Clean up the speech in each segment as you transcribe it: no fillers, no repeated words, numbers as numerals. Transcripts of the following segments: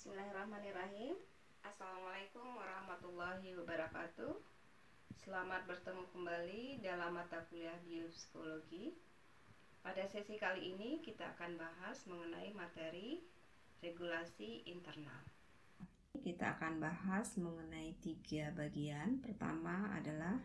Bismillahirrahmanirrahim. Assalamualaikum warahmatullahi wabarakatuh. Selamat bertemu kembali dalam mata kuliah biopsikologi. Pada sesi kali ini kita akan bahas mengenai materi regulasi internal. Kita akan bahas mengenai 3 bagian. Pertama adalah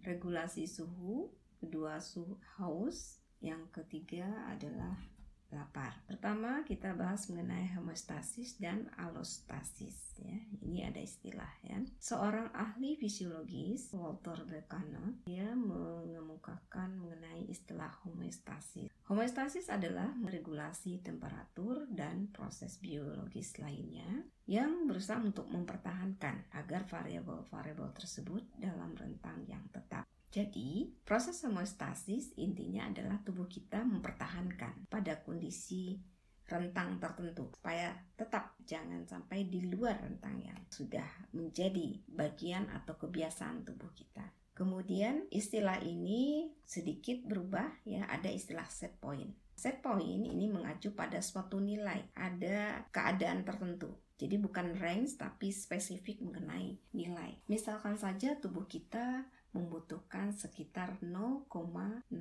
regulasi suhu, kedua suhu haus, yang ketiga adalah lapar. Pertama kita bahas mengenai homeostasis dan alostasis ya. Ini ada istilah ya. Seorang ahli fisiologis, Walter Benjamin, dia mengemukakan mengenai istilah homeostasis. Homeostasis adalah meregulasi temperatur dan proses biologis lainnya yang berusaha untuk mempertahankan agar variabel-variabel tersebut dalam rentang yang tetap. Jadi, proses homeostasis intinya adalah tubuh kita mempertahankan pada kondisi rentang tertentu supaya tetap jangan sampai di luar rentang yang sudah menjadi bagian atau kebiasaan tubuh kita. Kemudian istilah ini sedikit berubah ya, ada istilah set point. Set point ini mengacu pada suatu nilai, ada keadaan tertentu. Jadi bukan range tapi spesifik mengenai nilai. Misalkan saja tubuh kita membutuhkan sekitar 0,16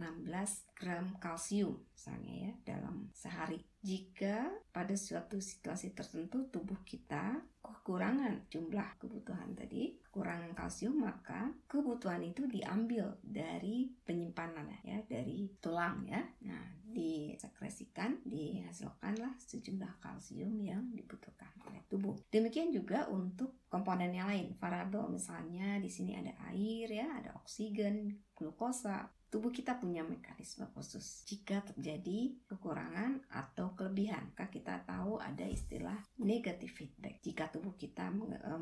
gram kalsium misalnya ya dalam sehari. Jika pada suatu situasi tertentu tubuh kita kekurangan jumlah kebutuhan tadi, kekurangan kalsium, maka kebutuhan itu diambil dari penyimpanan ya, dari tulang ya. Nah, disekresikan, dihasilkanlah sejumlah kalsium yang dibutuhkan oleh tubuh. Demikian juga untuk komponen yang lain, variabel misalnya di sini ada air ya, ada oksigen, glukosa. Tubuh kita punya mekanisme khusus. Jika terjadi kekurangan atau kelebihan, maka kita tahu ada istilah negative feedback. Jika tubuh kita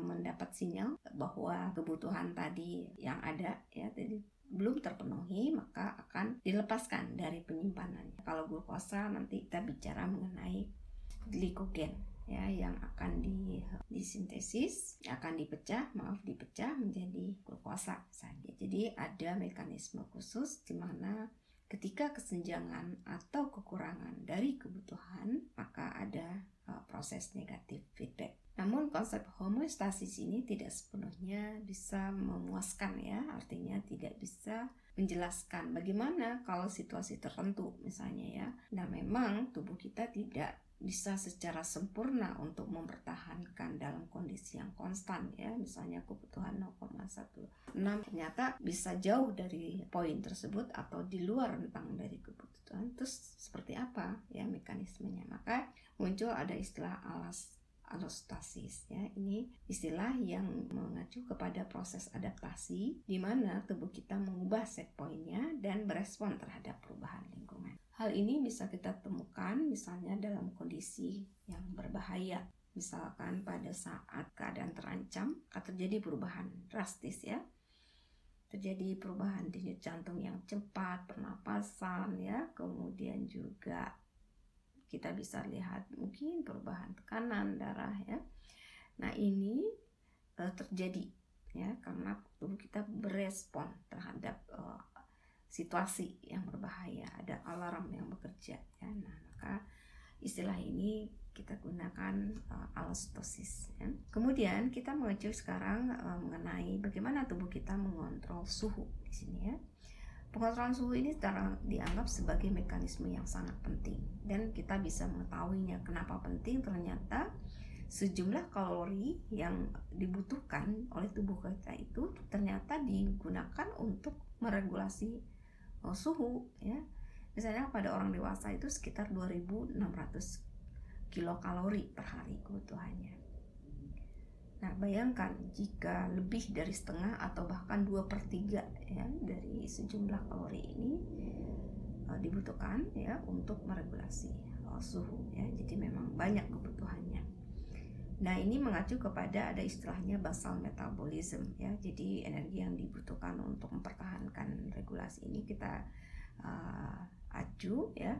mendapat sinyal bahwa kebutuhan tadi yang ada ya tadi belum terpenuhi, maka akan dilepaskan dari penyimpanannya. Kalau glukosa nanti kita bicara mengenai glikogen ya, yang akan disintesis, akan dipecah menjadi glukosa saja. Jadi ada mekanisme khusus di mana ketika kesenjangan atau kekurangan dari kebutuhan, maka ada proses negatif feedback. Namun konsep homeostasis ini tidak sepenuhnya bisa memuaskan ya, artinya tidak bisa menjelaskan bagaimana kalau situasi tertentu misalnya ya. Nah, memang tubuh kita tidak bisa secara sempurna untuk mempertahankan dalam kondisi yang konstan ya, misalnya kebutuhan 0,16 ternyata bisa jauh dari poin tersebut atau di luar rentang dari kebutuhan. Terus seperti apa ya mekanismenya? Maka muncul ada istilah alostasis ya. Ini istilah yang mengacu kepada proses adaptasi di mana tubuh kita mengubah set pointnya dan berespon terhadap perubahan lingkungan. Hal ini bisa kita temukan misalnya dalam kondisi yang berbahaya. Misalkan pada saat keadaan terancam akan terjadi perubahan drastis ya. Terjadi perubahan denyut jantung yang cepat, pernapasan ya, kemudian juga kita bisa lihat mungkin perubahan tekanan darah ya. Nah, ini terjadi ya karena tubuh kita berespon terhadap situasi yang berbahaya, ada alarm yang bekerja ya. Nah, maka istilah ini kita gunakan alostosis ya. Kemudian kita mengacu sekarang mengenai bagaimana tubuh kita mengontrol suhu di sini ya. Pengontrolan suhu ini dianggap sebagai mekanisme yang sangat penting dan kita bisa mengetahuinya. Kenapa penting? Ternyata sejumlah kalori yang dibutuhkan oleh tubuh kita itu ternyata digunakan untuk meregulasi suhu ya. Misalnya pada orang dewasa itu sekitar 2.600 kilokalori per hari kebutuhannya. Nah, bayangkan jika lebih dari setengah atau bahkan 2/3 ya dari sejumlah kalori ini dibutuhkan ya untuk meregulasi suhu ya. Jadi memang banyak kebutuhannya. Nah, ini mengacu kepada ada istilahnya basal metabolism ya. Jadi energi yang dibutuhkan untuk mempertahankan regulasi ini kita acu ya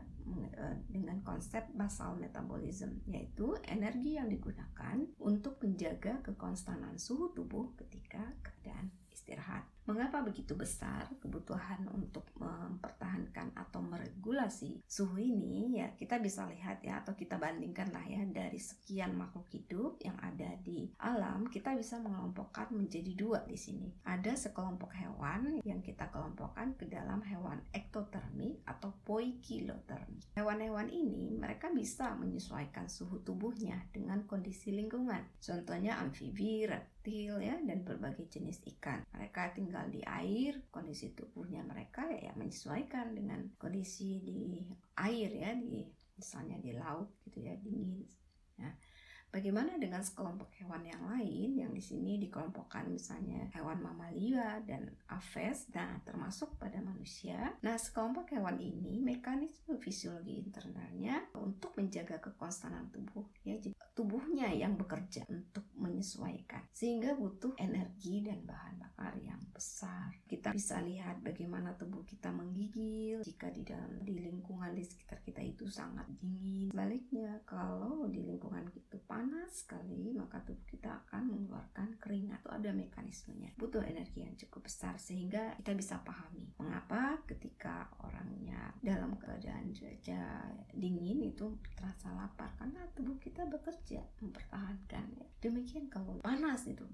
dengan konsep basal metabolism, yaitu energi yang digunakan untuk menjaga kekonstanan suhu tubuh ketika keadaan istirahat. Mengapa begitu besar kebutuhan untuk mempertahankan atau meregulasi suhu ini? Ya, kita bisa lihat ya, atau kita bandingkan lah ya, dari sekian makhluk hidup yang ada di alam, kita bisa mengelompokkan menjadi dua di sini. Ada sekelompok hewan yang kita kelompokkan ke dalam hewan ektotermik atau poikilotermik. Hewan-hewan ini mereka bisa menyesuaikan suhu tubuhnya dengan kondisi lingkungan. Contohnya amfibi, reptil ya, dan berbagai jenis ikan. Mereka tinggal di air, kondisi tubuhnya mereka ya menyesuaikan dengan kondisi di air ya, misalnya di laut gitu ya, dingin. Nah, bagaimana dengan sekelompok hewan yang lain yang di sini dikelompokkan misalnya hewan mamalia dan aves, nah termasuk pada manusia. Nah, sekelompok hewan ini mekanisme fisiologi internalnya untuk menjaga kekonstanan tubuh ya, tubuhnya yang bekerja untuk menyesuaikan sehingga butuh energi dan bahan bakar yang besar. Kita bisa lihat bagaimana tubuh kita menggigil jika di lingkungan di sekitar kita itu sangat dingin. Sebaliknya, kalau di lingkungan itu panas sekali, maka tubuh kita akan mengeluarkan keringat. Itu ada mekanismenya, butuh energi yang cukup besar, sehingga kita bisa pahami mengapa ketika orangnya dalam keadaan cuaca dingin itu terasa lapar, karena tubuh kita bekerja mempertahankan ya. Demikian kalau panas itu,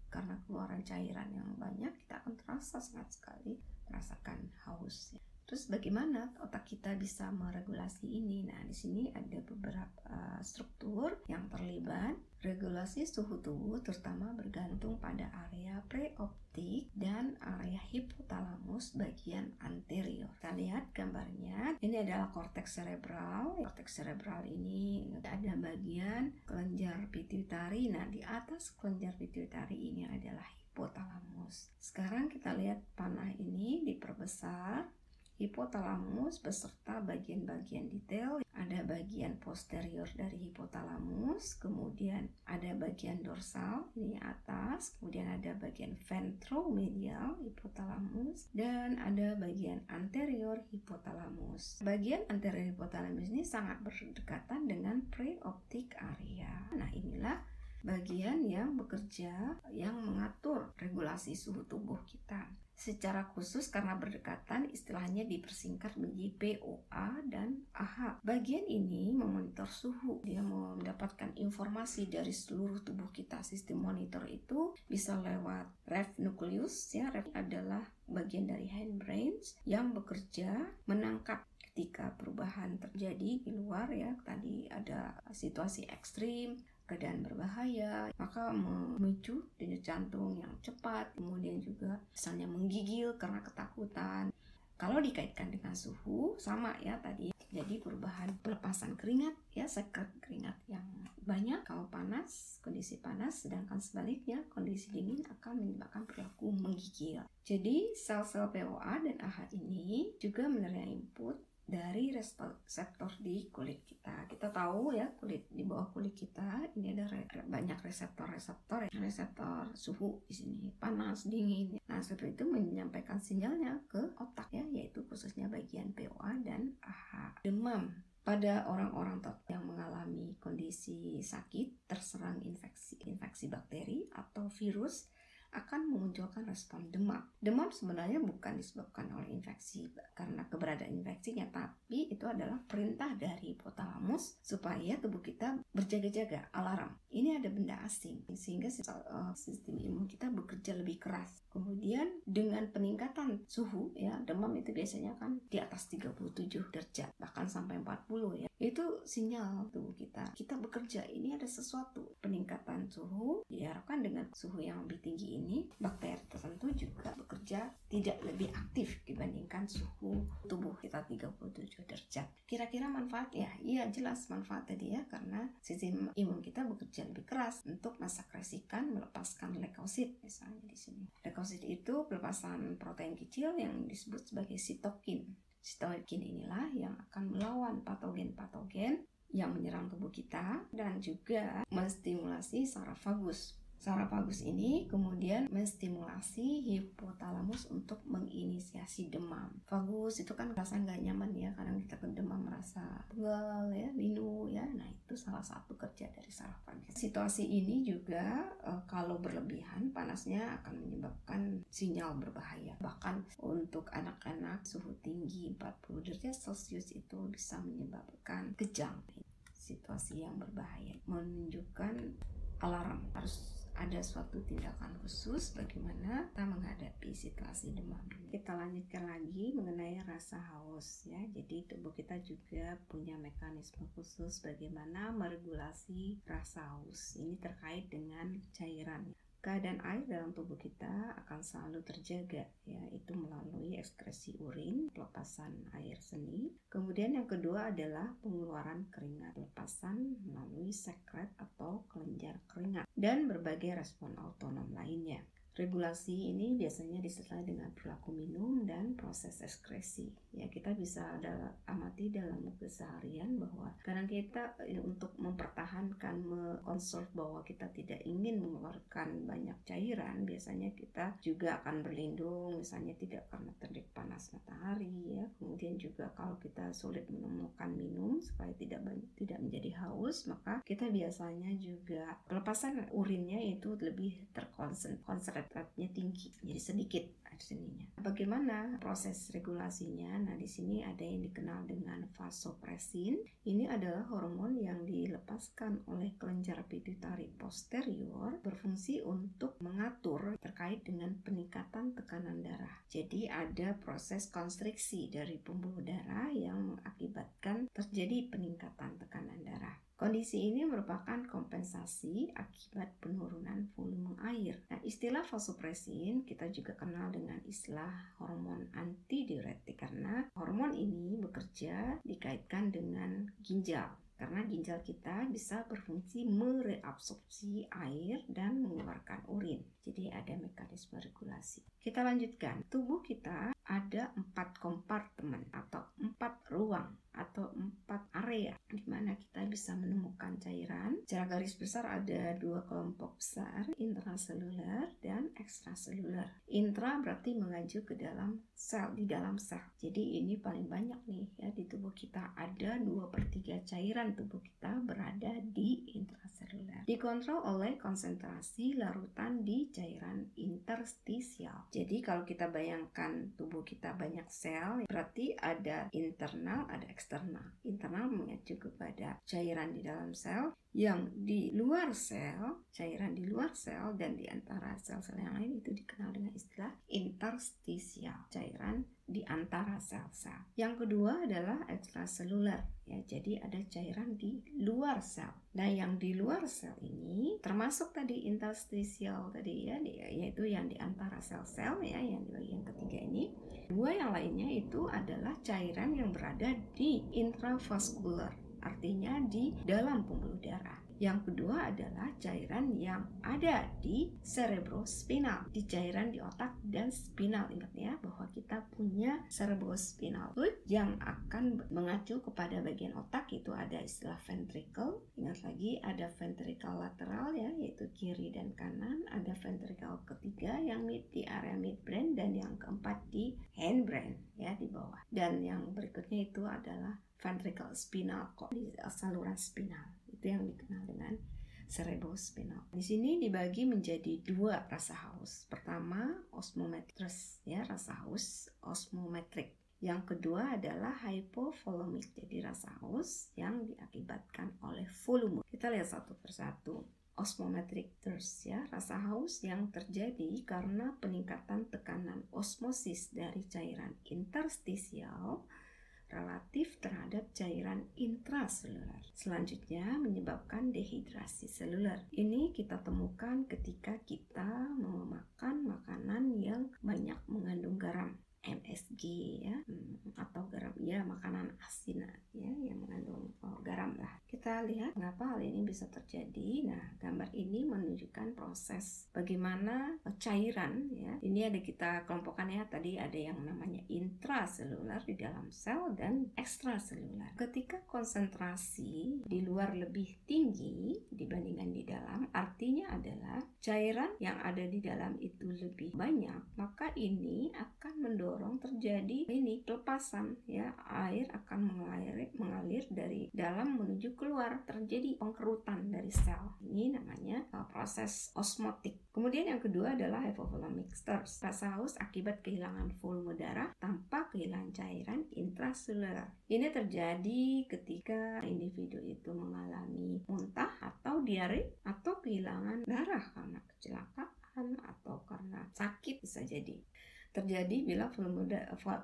karena keluaran cairan yang banyak, kita akan terasa sangat sekali merasakan haus ya. Terus bagaimana otak kita bisa meregulasi ini? Nah, di sini ada beberapa struktur yang terlibat. Regulasi suhu tubuh terutama bergantung pada area preoptik dan area hipotalamus bagian anterior. Kita lihat gambarnya. Ini adalah korteks cerebral. Korteks cerebral ini ada bagian kelenjar pituitari. Nah, di atas kelenjar pituitari ini adalah hipotalamus. Sekarang kita lihat panah ini diperbesar. Hipotalamus beserta bagian-bagian detail. Ada bagian posterior dari hipotalamus, kemudian ada bagian dorsal ini atas, kemudian ada bagian ventromedial hipotalamus, dan ada bagian anterior hipotalamus. Bagian anterior hipotalamus ini sangat berdekatan dengan preoptic area. Nah, inilah bagian yang bekerja, yang mengatur regulasi suhu tubuh kita. Secara khusus karena berdekatan, istilahnya dipersingkat menjadi POA dan AH. Bagian ini memonitor suhu. Dia mendapatkan informasi dari seluruh tubuh kita. Sistem monitor itu bisa lewat ref nucleus ya. Ref adalah bagian dari hindbrains yang bekerja menangkap ketika perubahan terjadi di luar ya. Tadi ada situasi ekstrim, keadaan berbahaya, maka memicu denyut jantung yang cepat, kemudian juga misalnya menggigil karena ketakutan. Kalau dikaitkan dengan suhu, sama ya tadi. Jadi perubahan pelepasan keringat ya, sekret keringat yang banyak kalau panas, kondisi panas, sedangkan sebaliknya kondisi dingin akan menyebabkan perilaku menggigil. Jadi sel-sel POA dan AH ini juga menerima input dari reseptor di kulit kita. Kita tahu ya, kulit di bawah kulit kita ini ada banyak reseptor suhu di sini, panas, dingin. Nah, seperti itu menyampaikan sinyalnya ke otak ya, yaitu khususnya bagian POA dan AH. Demam pada orang-orang yang mengalami kondisi sakit terserang infeksi bakteri atau virus akan memunculkan respon demam. Demam sebenarnya bukan disebabkan oleh infeksi karena keberadaan infeksinya, tapi itu adalah perintah dari hipotalamus supaya tubuh kita berjaga-jaga, alarm. Ini ada benda asing sehingga sistem imun kita bekerja lebih keras. Kemudian dengan peningkatan suhu ya, demam itu biasanya kan di atas 37 derajat, bahkan sampai 40 ya. Itu sinyal tubuh kita bekerja, ini ada sesuatu. Peningkatan suhu diharapkan dengan suhu yang lebih tinggi ini, bakteri tertentu juga bekerja tidak lebih aktif dibandingkan suhu tubuh kita 37 derajat. Kira-kira manfaatnya? Iya, jelas manfaat tadi ya, karena sistem imun kita bekerja lebih keras untuk mensekresikan, melepaskan leukosit misalnya di sini. Leukosit itu pelepasan protein kecil yang disebut sebagai sitokin. Sitokin inilah yang akan melawan patogen-patogen yang menyerang tubuh kita dan juga menstimulasi saraf vagus. Saraf vagus ini kemudian menstimulasi hipotalamus untuk menginisiasi demam. Vagus itu kan perasaan nggak nyaman ya, kadang kita demam merasa pegal ya, linu ya. Nah itu salah satu kerja dari saraf vagus. Situasi ini juga kalau berlebihan panasnya akan menyebabkan sinyal berbahaya. Bahkan untuk anak-anak suhu tinggi 40 derajat Celcius itu bisa menyebabkan kejang. Situasi yang berbahaya menunjukkan alarm, harus ada suatu tindakan khusus bagaimana kita menghadapi situasi demam. Kita lanjutkan lagi mengenai rasa haus ya. Jadi tubuh kita juga punya mekanisme khusus bagaimana meregulasi rasa haus. Ini terkait dengan cairan. Keadaan air dalam tubuh kita akan selalu terjaga, yaitu melalui ekskresi urin, pelepasan air seni. Kemudian yang kedua adalah pengeluaran keringat, pelepasan melalui sekret atau kelenjar keringat, dan berbagai respon autonom lainnya. Regulasi ini biasanya disertai dengan perilaku minum dan proses ekskresi. Ya, kita bisa amati dalam keseharian bahwa kadang kita untuk mempertahankan, mengonserv bahwa kita tidak ingin mengeluarkan banyak cairan, biasanya kita juga akan berlindung, misalnya tidak karena terik panas matahari ya. Kemudian juga kalau kita sulit menemukan minum supaya tidak menjadi haus, maka kita biasanya juga pelepasan urinnya itu lebih konsentratnya tinggi, jadi sedikit air seninya. Bagaimana proses regulasinya? Nah, di sini ada yang dikenal dengan vasopresin. Ini adalah hormon yang dilepaskan oleh kelenjar pituitari posterior, berfungsi untuk mengatur terkait dengan peningkatan tekanan darah. Jadi ada proses konstriksi dari pembuluh darah yang mengakibatkan terjadi peningkatan tekanan darah. Kondisi ini merupakan kompensasi akibat penurunan volume air. Nah, istilah vasopresin kita juga kenal dengan istilah hormon antidiuretik karena hormon ini bekerja dikaitkan dengan ginjal. Karena ginjal kita bisa berfungsi mereabsorpsi air dan mengeluarkan urin. Jadi ada mekanisme regulasi. Kita lanjutkan. Tubuh kita ada 4 kompartemen atau 4 ruang atau 4 area di mana kita bisa menemukan cairan. Secara garis besar ada 2 kelompok besar, intraseluler dan ekstraseluler. Intra berarti mengacu ke dalam sel, di dalam sel. Jadi ini paling banyak nih ya, di tubuh kita ada 2/3 cairan tubuh kita berada di intraseluler. Dikontrol oleh konsentrasi larutan di cairan interstisial. Jadi kalau kita bayangkan tubuh kita banyak sel, berarti ada internal, ada eksternal. Internal mengacu kepada cairan di dalam sel, yang di luar sel, cairan di luar sel dan di antara sel-sel yang lain itu dikenal dengan istilah interstisial, cairan di antara sel-sel. Yang kedua adalah ekstraseluler ya, jadi ada cairan di luar sel. Nah, yang di luar sel ini termasuk tadi interstisial tadi ya, yaitu yang di antara sel-sel ya, yang di bagian ketiga ini. Dua yang lainnya itu adalah cairan yang berada di intravaskular, artinya di dalam pembuluh darah. Yang kedua adalah cairan yang ada di cerebrospinal, di cairan di otak dan spinal. Ingat ya bahwa kita punya cerebrospinal fluid yang akan mengacu kepada bagian otak, itu ada istilah ventricle. Ingat lagi ada ventricle lateral ya, yaitu kiri dan kanan. Ada ventricle ketiga yang di area midbrain dan yang keempat di hindbrain ya, di bawah. Dan yang berikutnya itu adalah ventricle spinal kok di saluran spinal. Itu yang dikenal dengan cerebrospinal. Di sini dibagi menjadi 2 rasa haus. Pertama osmometrus ya, rasa haus osmometrik. Yang kedua adalah hypovolemic, jadi rasa haus yang diakibatkan oleh volume. Kita lihat satu persatu. Osmometric thirst ya, rasa haus yang terjadi karena peningkatan tekanan osmosis dari cairan interstisial relatif terhadap cairan intraseluler. Selanjutnya menyebabkan dehidrasi seluler. Ini kita temukan ketika kita memakan makanan yang banyak mengandung garam, MSG ya, atau garam ya, makanan asin ya yang mengandung garam lah. Kita lihat mengapa hal ini bisa terjadi. Nah, gambar ini menunjukkan proses bagaimana cairan ya. Ini ada kita kelompokkan ya, tadi ada yang namanya intraseluler di dalam sel dan ekstraseluler. Ketika konsentrasi di luar lebih tinggi dibandingkan di dalam, artinya adalah cairan yang ada di dalam itu lebih banyak, maka ini akan mendorong terjadi pelepasan, ya, air akan mengalir dari dalam menuju keluar, terjadi pengkerutan dari sel. Ini namanya proses osmotik. Kemudian yang kedua adalah hypovolemic thirst, rasa haus akibat kehilangan volume darah tanpa kehilangan cairan intraseluler. Ini terjadi ketika individu itu mengalami muntah atau diare atau kehilangan darah karena kecelakaan atau karena sakit, bisa jadi terjadi bila volume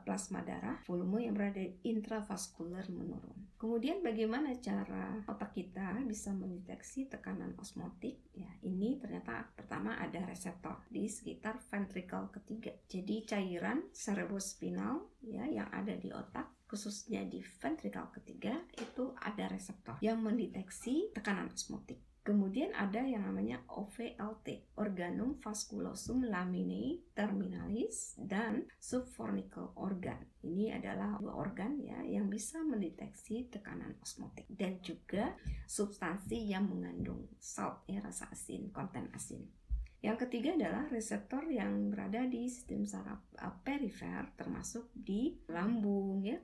plasma darah, volume yang berada di intravaskuler menurun. Kemudian bagaimana cara otak kita bisa mendeteksi tekanan osmotik? Ya, ini ternyata pertama ada reseptor di sekitar ventricle ketiga. Jadi cairan cerebrospinal, ya, yang ada di otak, khususnya di ventricle ketiga, itu ada reseptor yang mendeteksi tekanan osmotik. Kemudian ada yang namanya OVLT, Organum Vasculosum Laminae Terminalis, dan subfornical organ. Ini adalah dua organ, ya, yang bisa mendeteksi tekanan osmotik, dan juga substansi yang mengandung salt, ya, rasa asin, konten asin. Yang ketiga adalah reseptor yang berada di sistem saraf perifer, termasuk di lambung, ya.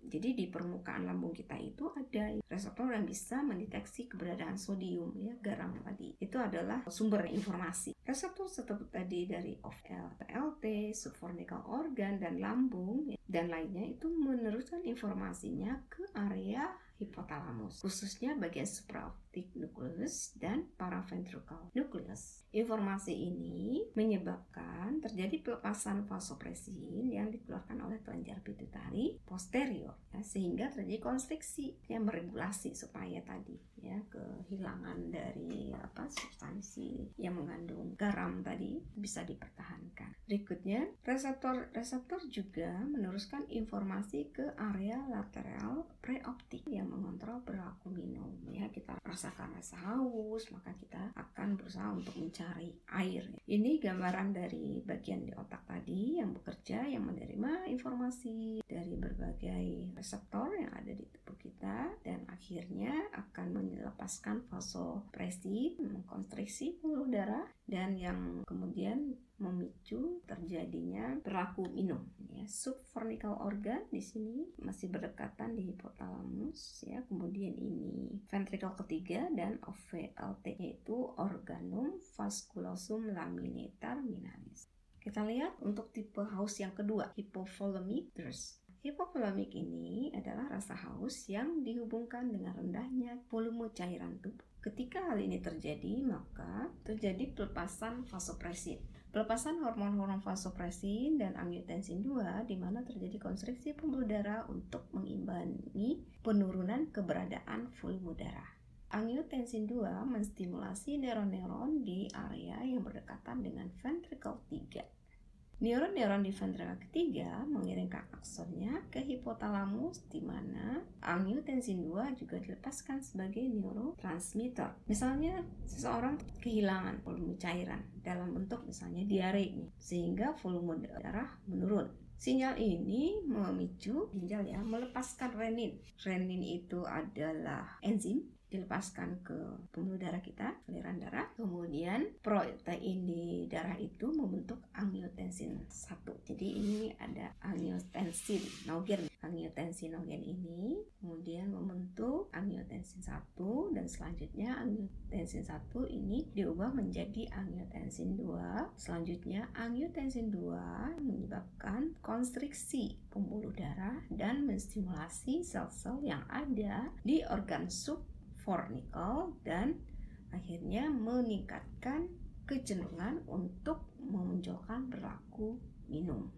Jadi di permukaan lambung kita itu ada reseptor yang bisa mendeteksi keberadaan sodium, ya, garam tadi. Itu adalah sumber informasi. Reseptor tersebut tadi dari OVLT, subfornical organ, dan lambung, ya, dan lainnya itu meneruskan informasinya ke area hipotalamus, khususnya bagian supraoptic nucleus dan paraventricular nucleus. Informasi ini menyebabkan terjadi pelepasan vasopresin yang dikeluarkan oleh kelenjar pituitari posterior, ya, sehingga terjadi konstriksi yang meregulasi supaya tadi, ya, kehilangan dari substansi yang mengandung garam tadi bisa dipertahankan. Berikutnya, reseptor juga meneruskan informasi ke area lateral preoptik yang mengontrol perilaku minum, ya. Kita rasakan rasa haus, maka kita akan berusaha untuk mencari air. Ini gambaran dari bagian di otak tadi yang bekerja, yang menerima informasi dari berbagai reseptor yang ada di tubuh kita, dan akhirnya akan melepaskan vasopresin, mengkonstriksi pembuluh darah, dan yang kemudian memicu terjadinya perilaku minum, ya. Subfornical organ di sini masih berdekatan di hipotalamus, ya. Kemudian ini ventricle ketiga dan OVLT, yaitu Organum Vasculosum Laminae Terminalis. Kita lihat untuk tipe haus yang kedua, hypovolemic thirst. Hypovolemic ini adalah rasa haus yang dihubungkan dengan rendahnya volume cairan tubuh. Ketika hal ini terjadi, maka terjadi pelepasan vasopresin, pelepasan hormon-hormon vasopresin dan angiotensin 2, di mana terjadi konstriksi pembuluh darah untuk mengimbangi penurunan keberadaan volume darah. Angiotensin 2 menstimulasi neuron-neuron di area yang berdekatan dengan ventricle 3. Neuron-neuron di ventricle ketiga mengirimkan aksonnya ke hipotalamus, di mana angiotensin 2 juga dilepaskan sebagai neurotransmitter. Misalnya seseorang kehilangan volume cairan dalam bentuk misalnya diare, sehingga volume darah menurun. Sinyal ini memicu ginjal, ya, melepaskan renin. Renin itu adalah enzim, dilepaskan ke pembuluh darah kita, aliran darah. Kemudian protein di darah itu membentuk angiotensin 1. Jadi ini ada angiotensin nogen ini kemudian membentuk angiotensin 1, dan selanjutnya angiotensin 1 ini diubah menjadi angiotensin 2. Selanjutnya angiotensin 2 menyebabkan konstriksi pembuluh darah dan menstimulasi sel-sel yang ada di organ subfornical, dan akhirnya meningkatkan kecenderungan untuk memunculkan perilaku minum.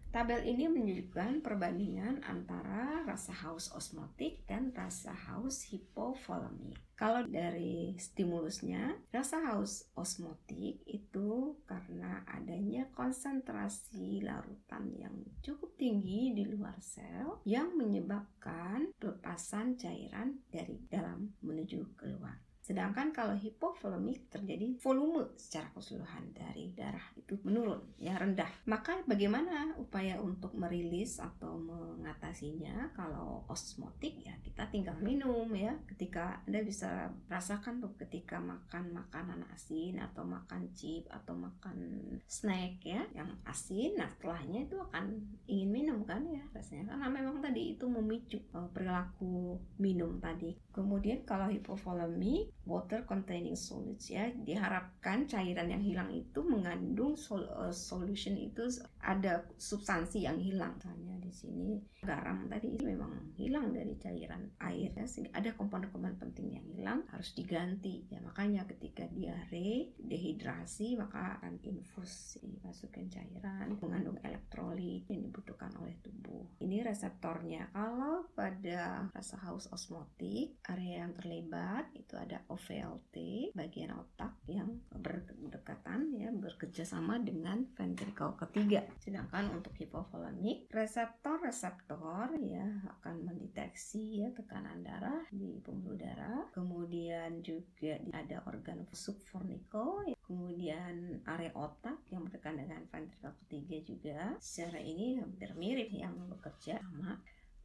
Tabel ini menunjukkan perbandingan antara rasa haus osmotik dan rasa haus hipovolemik. Kalau dari stimulusnya, rasa haus osmotik itu karena adanya konsentrasi larutan yang cukup tinggi di luar sel yang menyebabkan pelepasan cairan dari dalam menuju keluar. Sedangkan kalau hipovolemik terjadi volume secara keseluruhan dari darah itu menurun, ya rendah. Maka bagaimana upaya untuk merilis atau mengatasinya? Kalau osmotik ya kita tinggal minum ya. Ketika Anda bisa rasakan tuh ketika makan makanan asin atau makan chip atau makan snack ya yang asin, nah setelahnya itu akan ingin minum kan ya rasanya, karena memang tadi itu memicu perilaku minum tadi. Kemudian kalau hipovolemik, water containing solids ya, diharapkan cairan yang hilang itu mengandung solution, itu ada substansi yang hilang. Misalnya di sini garam tadi itu memang hilang dari cairan air ya, sehingga ada komponen-komponen penting yang hilang, harus diganti ya. Makanya ketika diare, dehidrasi, maka akan infus dimasukkan cairan mengandung elektrolit yang dibutuhkan oleh tubuh. Ini reseptornya. Kalau pada rasa haus osmotik, area yang terlibat itu ada OVLT, bagian otak yang berdekatan ya, bekerjasama dengan ventrikel ketiga. Sedangkan untuk hipovolemik, reseptor ya akan mendeteksi ya tekanan darah di pembuluh darah. Kemudian juga ada organ subfornikel, kemudian area otak yang berdekat dengan ventrikel ketiga juga. Secara ini hampir mirip yang bekerja sama.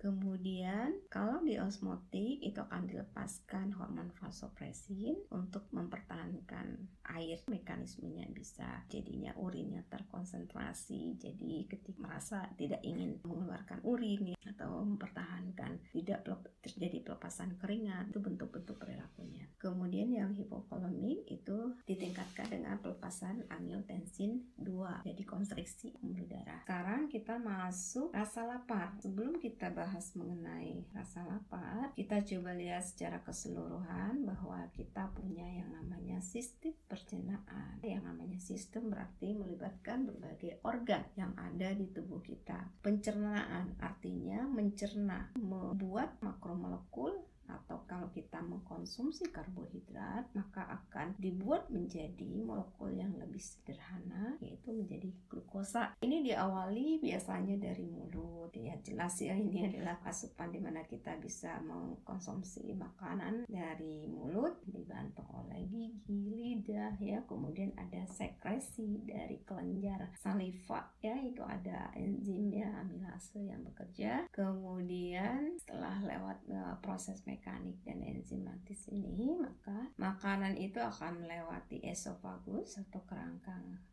Kemudian kalau di osmotik itu akan dilepaskan hormon vasopresin untuk mempertahankan air. Mekanismenya bisa jadinya urinnya terkonsentrasi, jadi ketika merasa tidak ingin mengeluarkan urin atau mempertahankan tidak terjadi pelepasan keringat, itu bentuk-bentuk perilakunya. Kemudian yang hipovolemik itu ditingkatkan dengan pelepasan angiotensin 2, jadi konstriksi pembuluh darah. Sekarang kita masuk rasa lapar. Sebelum kita bahas mengenai rasa lapar, kita coba lihat secara keseluruhan bahwa kita punya yang namanya sistem pencernaan. Yang namanya sistem berarti melibatkan berbagai organ yang ada di tubuh kita. Pencernaan artinya mencerna, membuat makromolekul, atau kalau kita mengkonsumsi karbohidrat maka akan dibuat menjadi molekul yang lebih sederhana, yaitu menjadi glukosa. Ini diawali biasanya dari mulut ya, jelas ya ini adalah asupan di mana kita bisa mengkonsumsi makanan dari mulut, dibantu oleh gigi, lidah ya. Kemudian ada sekresi dari kelenjar saliva ya, itu ada enzim ya, amilase yang bekerja. Kemudian setelah lewat proses mekanik dan enzimatis ini, maka makanan itu akan melewati esofagus atau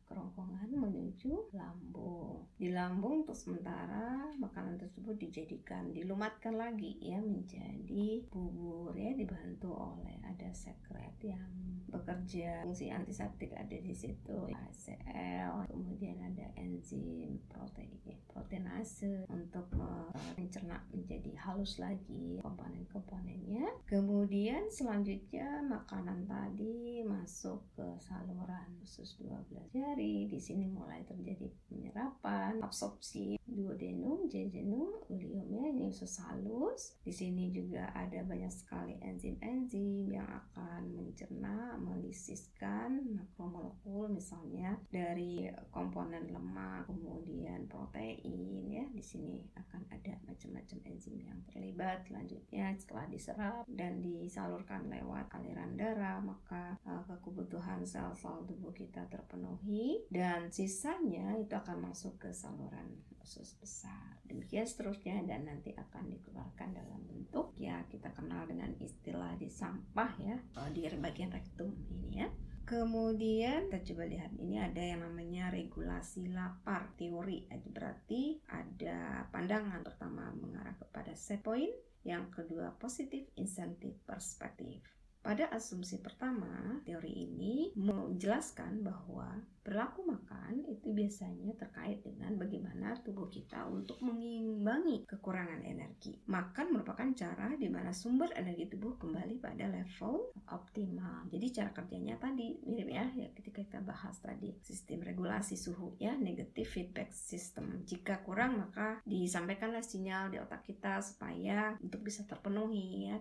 kerongkongan menuju lambung. Di lambung untuk sementara makanan tersebut dilumatkan lagi ya menjadi bubur ya, dibantu oleh ada sekret yang bekerja, fungsi antiseptik ada di situ, HCl, kemudian ada enzim proteinase untuk mencerna menjadi halus lagi komponen-komponennya. Kemudian selanjutnya makanan tadi masuk ke saluran usus 12 jari. Di sini mulai terjadi penyerapan, absorpsi duodenum, jejunum, ileum ya, ini usus halus. Di sini juga ada banyak sekali enzim-enzim yang akan mencerna, melisiskan makromolekul misalnya dari komponen lemak, kemudian protein ya. Di sini akan ada macam-macam enzim yang terlibat. Selanjutnya setelah diserap dan disalurkan lewat aliran darah, maka kebutuhan sel-sel tubuh kita terpenuhi dan sisanya itu akan masuk ke saluran usus besar. Demikian seterusnya, dan nanti akan dikeluarkan dalam bentuk ya kita kenal dengan istilah di sampah ya, di bagian rektum ini ya. Kemudian kita coba lihat, ini ada yang namanya regulasi lapar teori. Berarti ada pandangan pertama mengarah kepada set point, yang kedua positif insentif perspektif. Pada asumsi pertama, teori ini menjelaskan bahwa perilaku makan itu biasanya terkait dengan bagaimana tubuh kita untuk mengimbangi kekurangan energi. Makan merupakan cara di mana sumber energi tubuh kembali pada level optimal. Jadi cara kerjanya tadi mirip ya ketika kita bahas tadi sistem regulasi suhu ya, negative feedback system. Jika kurang maka disampaikanlah sinyal di otak kita supaya untuk bisa terpenuhi ya,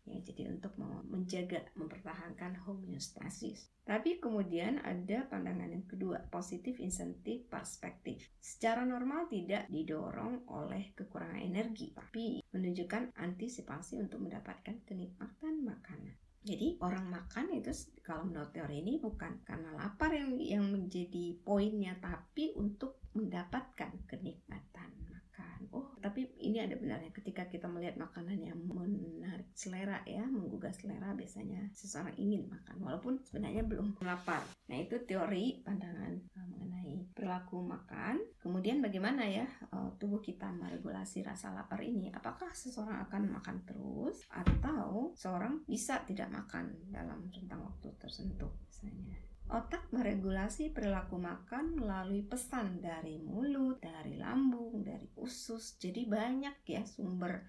jadi untuk menjaga, mempertahankan homeostasis. Tapi kemudian ada pandangan yang kedua, positif insentif perspektif. Secara normal tidak didorong oleh kekurangan energi, tapi menunjukkan antisipasi untuk mendapatkan kenikmatan makanan. Jadi orang makan itu kalau menurut teori ini bukan karena lapar yang menjadi poinnya, tapi untuk mendapatkan kenikmatan makan. Oh, tapi ini ada benarnya ketika kita melihat makanan yang menarik selera ya, menggugah selera, biasanya seseorang ingin makan walaupun sebenarnya belum lapar. Nah, itu teori pandangan mengenai perilaku makan. Kemudian bagaimana ya tubuh kita meregulasi rasa lapar ini? Apakah seseorang akan makan terus atau seorang bisa tidak makan dalam rentang waktu tertentu misalnya? Otak meregulasi perilaku makan melalui pesan dari mulut, dari lambung, dari usus. Jadi banyak ya sumber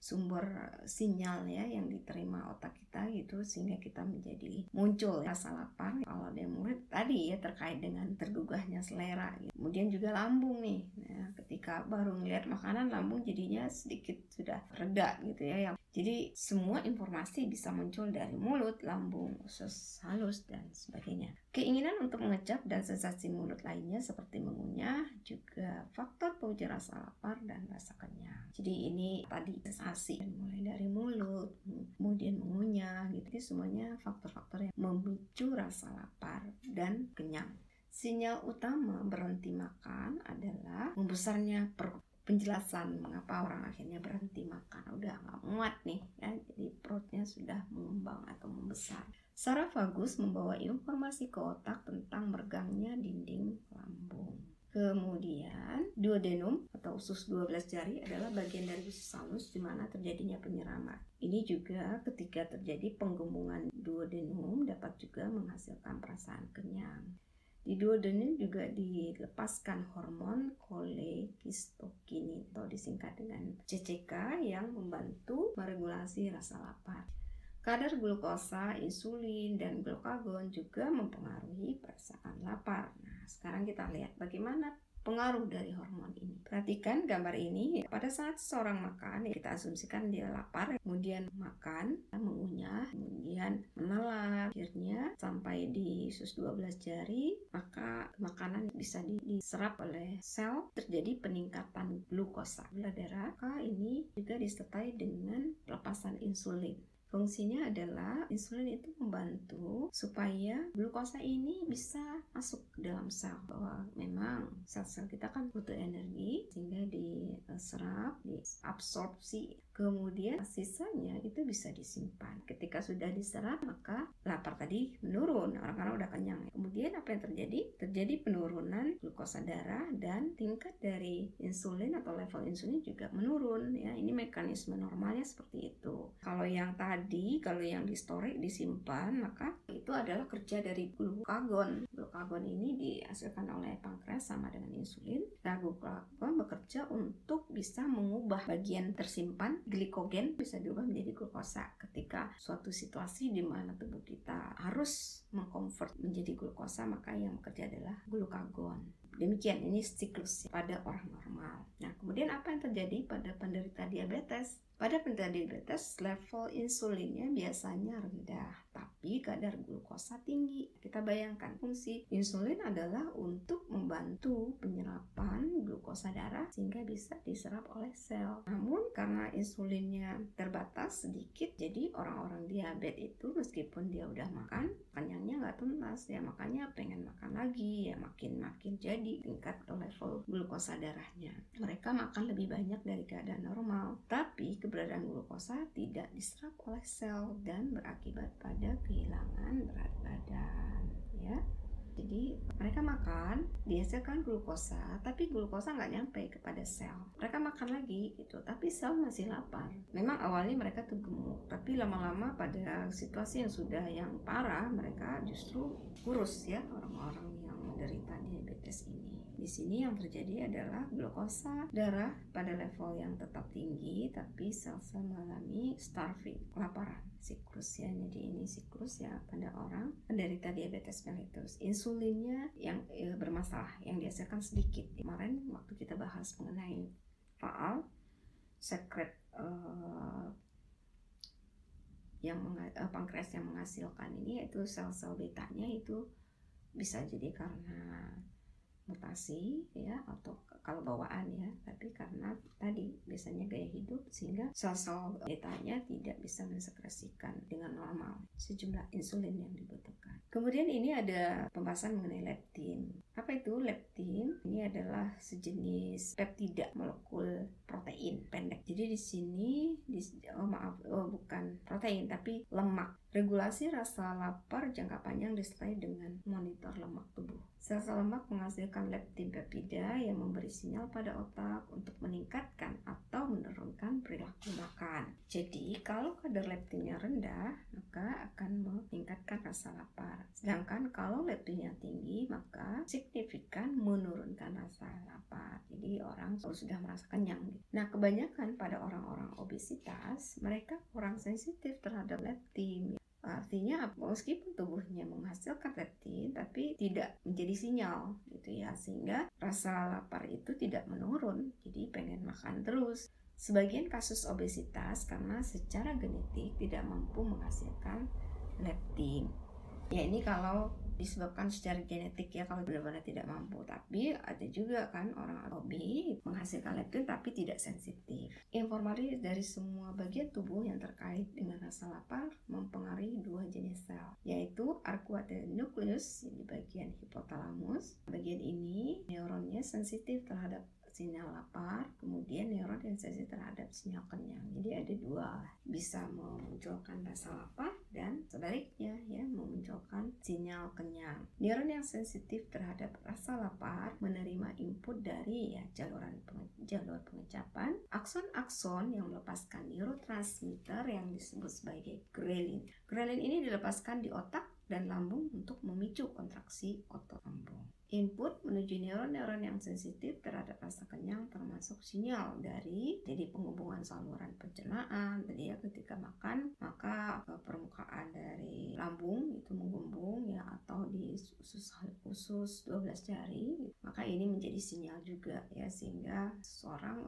sinyal ya yang diterima otak kita gitu, sehingga kita menjadi muncul rasa lapar. Kalau dia murid tadi ya terkait dengan tergugahnya selera. Kemudian juga lambung nih. Nah, ketika baru melihat makanan, lambung jadinya sedikit sudah reda gitu ya. Jadi semua informasi bisa muncul dari mulut, lambung, usus halus dan sebagainya. Keinginan untuk mengecap dan sensasi mulut lainnya seperti mengunyah juga faktor penguji rasa lapar dan rasa kenyang. Jadi ini tadi sensasi mulai dari mulut, kemudian mengunyah gitu. Jadi semuanya faktor-faktor yang memicu rasa lapar dan kenyang. Sinyal utama berhenti makan adalah membesarnya perut. Penjelasan mengapa orang akhirnya berhenti makan, udah nggak muat nih ya, jadi perutnya sudah mengembang atau membesar. Saraf vagus membawa informasi ke otak tentang meregangnya dinding lambung. Kemudian duodenum atau usus 12 jari adalah bagian dari usus halus di mana terjadinya penyeraman. Ini juga ketika terjadi penggembungan duodenum dapat juga menghasilkan perasaan kenyang. Di duodenum juga dilepaskan hormon cholecystokinin atau disingkat dengan CCK yang membantu meregulasi rasa lapar. Kadar glukosa, insulin, dan glukagon juga mempengaruhi perasaan lapar. Nah, sekarang kita lihat bagaimana pengaruh dari hormon ini. Perhatikan gambar ini. Pada saat seseorang makan, kita asumsikan dia lapar, kemudian makan, mengunyah, kemudian menelan, akhirnya sampai di usus 12 jari, maka makanan bisa diserap oleh sel, terjadi peningkatan glukosa gula darah. Maka ini juga disertai dengan pelepasan insulin. Fungsinya adalah insulin itu membantu supaya glukosa ini bisa masuk ke dalam sel, bahwa memang sel-sel kita kan butuh energi sehingga diserap, diabsorpsi, kemudian sisanya itu bisa disimpan. Ketika sudah diserap maka lapar tadi menurun, orang-orang udah kenyang. Kemudian apa yang terjadi? Terjadi penurunan glukosa darah dan tingkat dari insulin atau level insulin juga menurun ya. Ini mekanisme normalnya seperti itu. Kalau yang di storage, disimpan, maka itu adalah kerja dari glukagon. Glukagon ini dihasilkan oleh pankreas sama dengan insulin. Nah, glukagon bekerja untuk bisa mengubah bagian tersimpan glikogen bisa diubah menjadi glukosa ketika suatu situasi di mana tubuh kita harus mengkonvert menjadi glukosa, maka yang bekerja adalah glukagon. Demikian ini siklus pada orang normal. Nah, kemudian apa yang terjadi pada penderita diabetes? Pada penderita diabetes, level insulinnya biasanya rendah, tapi kadar glukosa tinggi. Kita bayangkan, fungsi insulin adalah untuk membantu penyerapan glukosa darah sehingga bisa diserap oleh sel. Namun karena insulinnya terbatas sedikit, jadi orang-orang diabetes itu meskipun dia udah makan, kenyangnya nggak tuntas ya, makanya pengen makan lagi ya, makin jadi tingkat level glukosa darahnya. Mereka makan lebih banyak dari keadaan normal, tapi keberadaan glukosa tidak diserap oleh sel dan berakibat pada kehilangan berat badan ya. Jadi mereka makan, dihasilkan glukosa, tapi glukosa nggak nyampe kepada sel. Mereka makan lagi gitu, tapi sel masih lapar. Memang awalnya mereka tuh gemuk, tapi lama-lama pada situasi yang parah, mereka justru kurus ya, orang-orang yang menderita diabetes ini. Di sini yang terjadi adalah glukosa darah pada level yang tetap tinggi, tapi sel-sel mengalami starving, kelaparan, siklus ya. Jadi ini siklus ya pada orang penderita diabetes mellitus. Insulinnya yang bermasalah, yang dihasilkan sedikit. Kemarin waktu kita bahas mengenai faal, sekret pankreas yang menghasilkan ini, yaitu sel-sel betanya itu bisa jadi karena mutasi ya, atau kalau bawaan ya, tapi karena tadi biasanya gaya hidup sehingga sel-sel betanya tidak bisa mensekresikan dengan normal sejumlah insulin yang dibutuhkan. Kemudian ini ada pembahasan mengenai leptin. Apa itu leptin? Ini adalah sejenis peptida, molekul protein pendek. Jadi di sini bukan protein tapi lemak. Regulasi rasa lapar jangka panjang disertai dengan monitor lemak tubuh. Sel-sel lemak menghasilkan leptin peptida yang memberi sinyal pada otak untuk meningkatkan atau menurunkan perilaku makan. Jadi kalau kadar leptinnya rendah, maka akan meningkatkan rasa lapar. Sedangkan kalau leptinnya tinggi, maka signifikan menurunkan rasa lapar. Jadi orang sudah merasa kenyang. Nah, kebanyakan pada orang-orang obesitas, mereka kurang sensitif terhadap leptin. Artinya meskipun tubuhnya menghasilkan leptin tapi tidak menjadi sinyal gitu ya, sehingga rasa lapar itu tidak menurun, jadi pengen makan terus. Sebagian kasus obesitas karena secara genetik tidak mampu menghasilkan leptin. Ya ini kalau disebabkan secara genetik ya, kalau benar-benar tidak mampu. Tapi ada juga kan orang obes menghasilkan leptin tapi tidak sensitif. Informasi dari semua bagian tubuh yang terkait dengan rasa lapar mempengaruhi dua jenis sel, yaitu arcuate nucleus di bagian hipotalamus. Bagian ini neuronnya sensitif terhadap sinyal lapar, kemudian neuron yang sensitif terhadap sinyal kenyang. Jadi ada dua, bisa memunculkan rasa lapar dan sebaliknya ya, memunculkan sinyal kenyang. Neuron yang sensitif terhadap rasa lapar menerima input dari jalur pengecapan akson-akson yang melepaskan neurotransmitter yang disebut sebagai grelin. Grelin ini dilepaskan di otak dan lambung untuk memicu kontraksi otot lambung. Input menuju neuron-neuron yang sensitif terhadap rasa kenyang termasuk sinyal dari jadi penghubungan saluran pencernaan. Tadi ya, ketika makan maka permukaan dari lambung itu menggembung ya, atau di usus 12 jari, maka ini menjadi sinyal juga ya, sehingga seseorang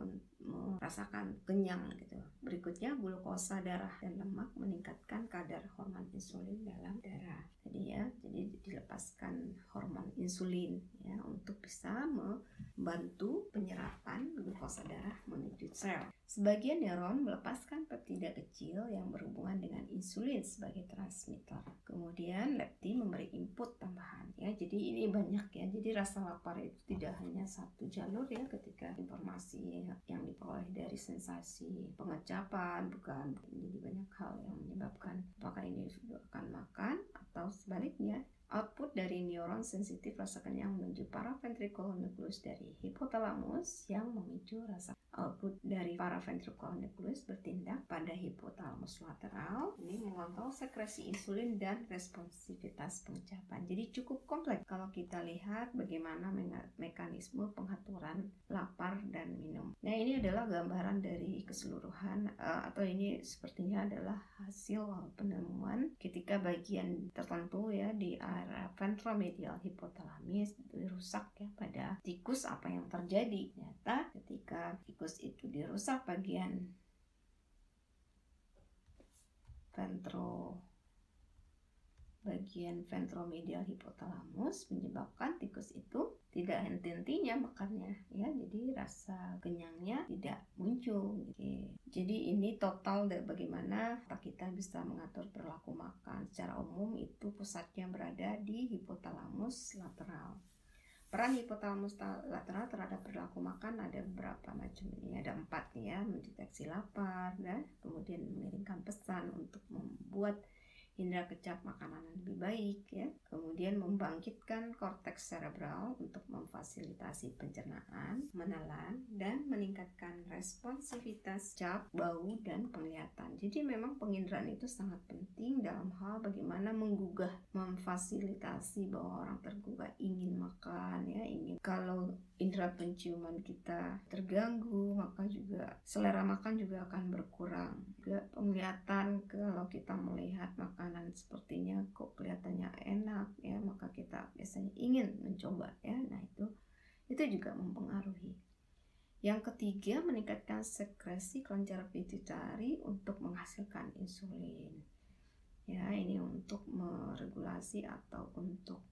merasakan kenyang gitu. Berikutnya glukosa darah dan lemak meningkatkan kadar hormon insulin dalam darah. Jadi dilepaskan hormon insulin ya untuk bisa membantu penyerapan glukosa darah menuju sel. Sebagian neuron melepaskan peptida kecil yang berhubungan dengan insulin sebagai transmitter. Kemudian leptin memberi input tambahan ya. Jadi ini banyak ya. Jadi rasa lapar itu tidak hanya satu jalur ya, ketika informasi yang diperoleh dari sensasi pengecapan, bukan. Jadi banyak hal yang menyebabkan apakah ini sudah akan makan atau sebaliknya. Output dari neuron sensitif rasa kenyang menuju paraventricular nucleus dari hipotalamus yang memicu rasa. Output dari paraventricular nucleus bertindak pada hipotalamus lateral. Ini mengontrol sekresi insulin dan responsivitas pengecapan. Jadi cukup kompleks kalau kita lihat bagaimana mekanisme pengaturan lapar dan minum. Nah, ini adalah gambaran dari keseluruhan atau ini sepertinya adalah hasil penemuan ketika bagian tertentu ya di area ventromedial hipotalamus dirusak ya pada tikus. Apa yang terjadi? Ternyata ketika tikus itu dirusak bagian ventromedial hipotalamus, menyebabkan tikus itu tidak henti-hentinya makannya ya, jadi rasa kenyangnya tidak muncul gitu. Jadi ini total dari bagaimana kita bisa mengatur perilaku makan. Secara umum itu pusatnya berada di hipotalamus lateral. Peran hipotalamus lateral terhadap perilaku makan ada beberapa macam. Ini ada 4 nih ya, mendeteksi lapar dan kemudian mengirimkan pesan untuk membuat indera kecap makanan lebih baik ya. Kemudian membangkitkan korteks cerebral untuk memfasilitasi pencernaan, menelan, dan meningkatkan responsivitas cap, bau, dan penglihatan. Jadi memang penginderaan itu sangat penting dalam hal bagaimana menggugah, memfasilitasi bahwa orang tergugah ingin makan ya, ingin. Kalau indera penciuman kita terganggu, maka juga selera makan juga akan berkurang. Juga penglihatan, kalau kita melihat makanan sepertinya kok kelihatannya enak ya, maka kita biasanya ingin mencoba ya. Nah, itu juga mempengaruhi. Yang ketiga, meningkatkan sekresi kelenjar pituitari untuk menghasilkan insulin. Ya, ini untuk meregulasi atau untuk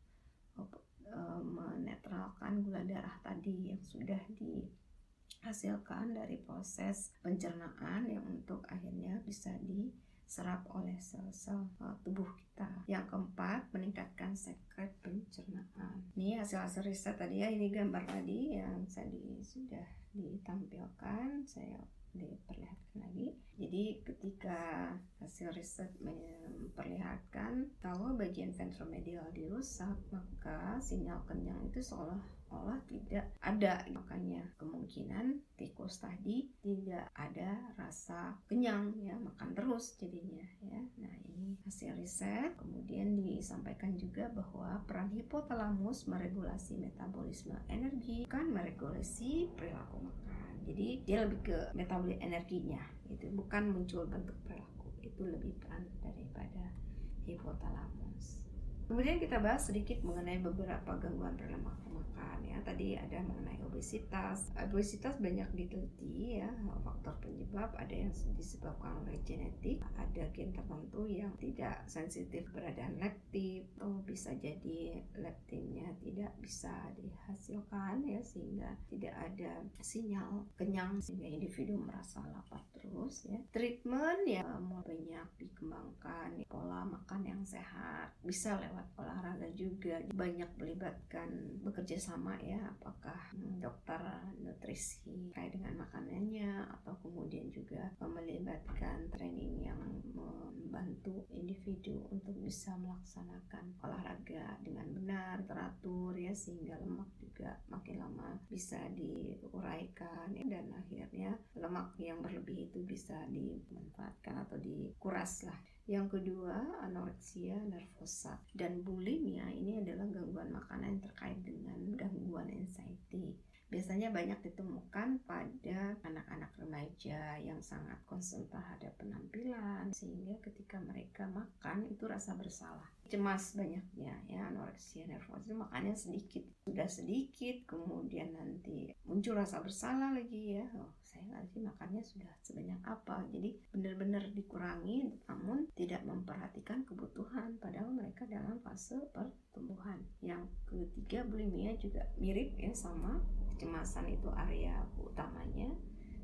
menetralkan gula darah tadi yang sudah dihasilkan dari proses pencernaan yang untuk akhirnya bisa diserap oleh sel-sel tubuh kita. Yang keempat, meningkatkan sekret pencernaan. Ini hasil-hasil riset tadi ya, ini gambar tadi yang sudah ditampilkan, saya diperlihatkan lagi. Jadi ketika hasil riset memperlihatkan kalau bagian ventromedial dirusak, maka sinyal kenyang itu seolah-olah tidak ada. Makanya kemungkinan tikus tadi tidak ada rasa kenyang, ya, makan terus jadinya, ya. Nah, ini hasil riset. Kemudian disampaikan juga bahwa peran hipotalamus meregulasi metabolisme energi, kan meregulasi perilaku makan. Jadi dia lebih ke metabolisme energinya, itu bukan muncul bentuk perilaku, itu lebih peran daripada hipotalamus. Kemudian kita bahas sedikit mengenai beberapa gangguan perilaku makan, ya. Tadi ada mengenai obesitas. Obesitas banyak diteliti, ya, faktor penyebab ada yang disebabkan oleh genetik, ada gen tertentu yang tidak sensitif keberadaan leptin, atau bisa jadi leptinnya tidak bisa dihasilkan, ya, sehingga tidak ada sinyal kenyang sehingga individu merasa lapar terus, ya. Treatment ya mulai banyak dikembangkan, pola makan yang sehat bisa lewat olahraga juga, banyak melibatkan bekerja sama, ya, apakah dokter nutrisi terkait dengan makanannya atau kemudian juga melibatkan training yang membantu individu untuk bisa melaksanakan olahraga dengan benar, teratur, ya, sehingga lemak juga makin lama bisa diuraikan, ya, dan akhirnya lemak yang berlebih itu bisa dimanfaatkan atau dikuras lah. Yang kedua, anoreksia nervosa dan bulimia. Ini adalah gangguan makanan yang terkait dengan gangguan anxiety. Biasanya banyak ditemukan pada anak-anak remaja yang sangat concern terhadap penampilan, sehingga ketika mereka makan itu rasa bersalah, cemas banyaknya, ya. Anoreksia nervosa makannya sedikit, sudah sedikit, kemudian nanti muncul rasa bersalah lagi, ya. Saya lagi makannya sudah sebanyak apa, jadi benar-benar dikurangi, namun tidak memperhatikan kebutuhan, padahal mereka dalam fase pertumbuhan. Yang ketiga, bulimia juga mirip, ya, sama. Kecemasan itu area utamanya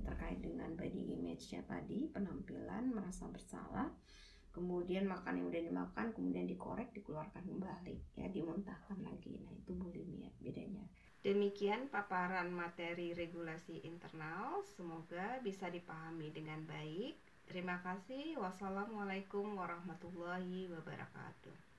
terkait dengan body image-nya tadi, penampilan, merasa bersalah, kemudian makan yang udah dimakan kemudian dikorek, dikeluarkan kembali, ya, dimuntahkan lagi. Nah, itu bulimia bedanya. Demikian paparan materi regulasi internal, semoga bisa dipahami dengan baik. Terima kasih. Wassalamualaikum warahmatullahi wabarakatuh.